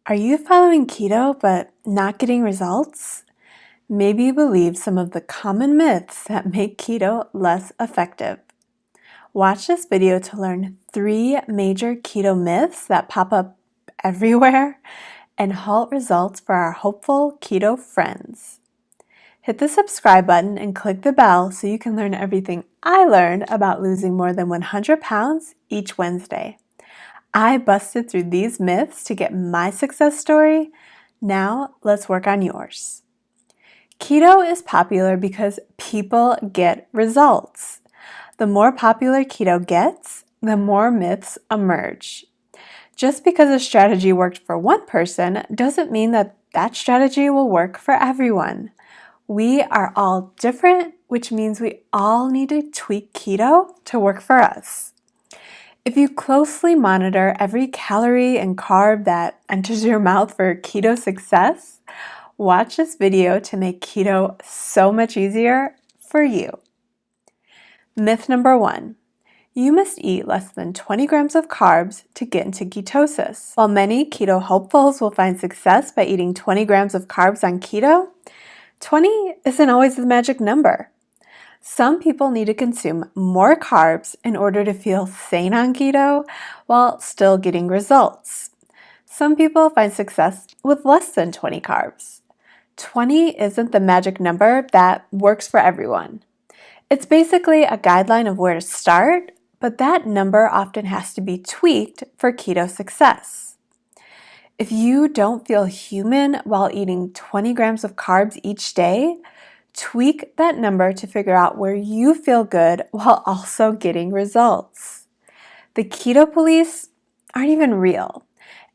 Are you following keto but not getting results? Maybe you believe some of the common myths that make keto less effective. Watch this video to learn 3 major keto myths that pop up everywhere and halt results for our hopeful keto friends. Hit the subscribe button and click the bell so you can learn everything I learned about losing more than 100 pounds each Wednesday. I busted through these myths to get my success story. Now let's work on yours. Keto is popular because people get results. The more popular keto gets, the more myths emerge. Just because a strategy worked for one person doesn't mean that that strategy will work for everyone. We are all different, which means we all need to tweak keto to work for us. If you closely monitor every calorie and carb that enters your mouth for keto success, watch this video to make keto so much easier for you. Myth number 1. You must eat less than 20 grams of carbs to get into ketosis. While many keto hopefuls will find success by eating 20 grams of carbs on keto, 20 isn't always the magic number. Some people need to consume more carbs in order to feel sane on keto while still getting results. Some people find success with less than 20 carbs. 20 isn't the magic number that works for everyone. It's basically a guideline of where to start, but that number often has to be tweaked for keto success. If you don't feel human while eating 20 grams of carbs each day, tweak that number to figure out where you feel good while also getting results. The keto police aren't even real,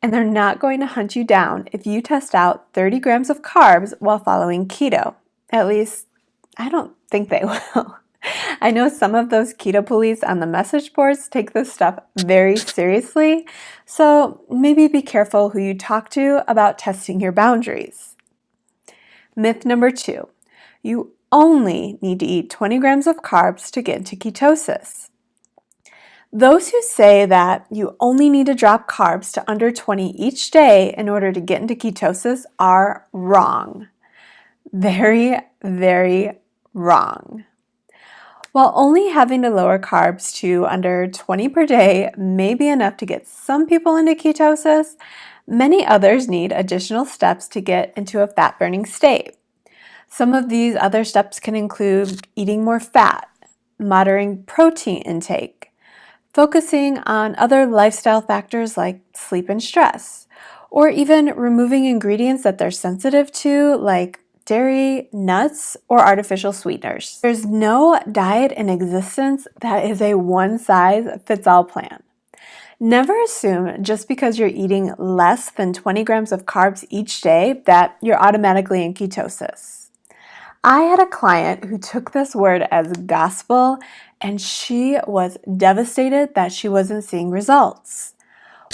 and they're not going to hunt you down if you test out 30 grams of carbs while following keto. At least, I don't think they will. I know some of those keto police on the message boards take this stuff very seriously, so maybe be careful who you talk to about testing your boundaries. Myth number 2. You only need to eat 20 grams of carbs to get into ketosis. Those who say that you only need to drop carbs to under 20 each day in order to get into ketosis are wrong. Very, very wrong. While only having to lower carbs to under 20 per day may be enough to get some people into ketosis, many others need additional steps to get into a fat-burning state. Some of these other steps can include eating more fat, moderating protein intake, focusing on other lifestyle factors like sleep and stress, or even removing ingredients that they're sensitive to like dairy, nuts, or artificial sweeteners. There's no diet in existence that is a one-size-fits-all plan. Never assume just because you're eating less than 20 grams of carbs each day that you're automatically in ketosis. I had a client who took this word as gospel, and she was devastated that she wasn't seeing results.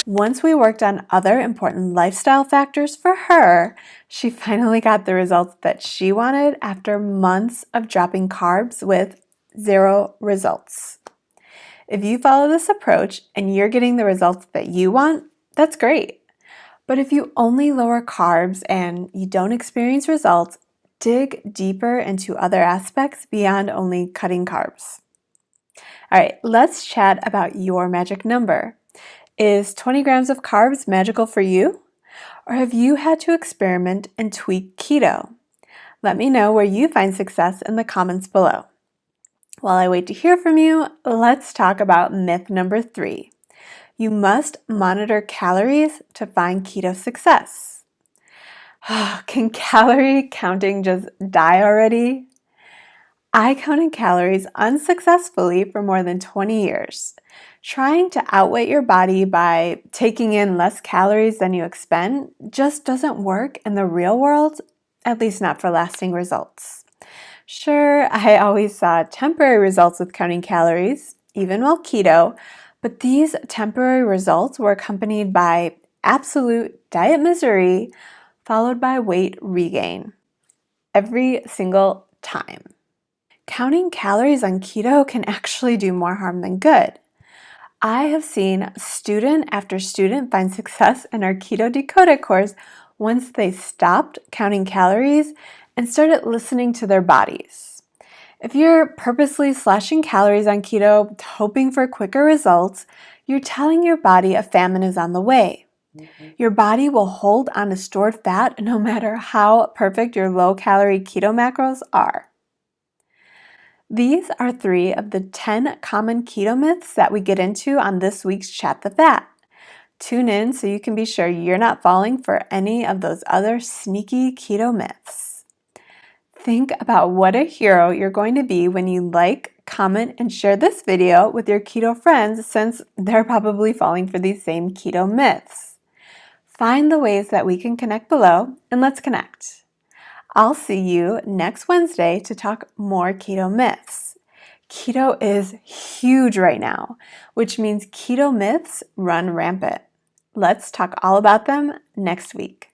Once we worked on other important lifestyle factors for her, she finally got the results that she wanted after months of dropping carbs with 0 results. If you follow this approach and you're getting the results that you want, that's great. But if you only lower carbs and you don't experience results, dig deeper into other aspects beyond only cutting carbs. All right, let's chat about your magic number. Is 20 grams of carbs magical for you? Or have you had to experiment and tweak keto? Let me know where you find success in the comments below. While I wait to hear from you, let's talk about myth number 3. You must monitor calories to find keto success. Can calorie counting just die already? I counted calories unsuccessfully for more than 20 years. Trying to outweigh your body by taking in less calories than you expend just doesn't work in the real world, at least not for lasting results. Sure, I always saw temporary results with counting calories, even while keto, but these temporary results were accompanied by absolute diet misery followed by weight regain every single time. Counting calories on keto can actually do more harm than good. I have seen student after student find success in our Keto Decoded course once they stopped counting calories and started listening to their bodies. If you're purposely slashing calories on keto, hoping for quicker results, you're telling your body a famine is on the way. Your body will hold on to stored fat no matter how perfect your low-calorie keto macros are. These are 3 of the 10 common keto myths that we get into on this week's Chat the Fat. Tune in so you can be sure you're not falling for any of those other sneaky keto myths. Think about what a hero you're going to be when you like, comment, and share this video with your keto friends, since they're probably falling for these same keto myths. Find the ways that we can connect below, and let's connect. I'll see you next Wednesday to talk more keto myths. Keto is huge right now, which means keto myths run rampant. Let's talk all about them next week.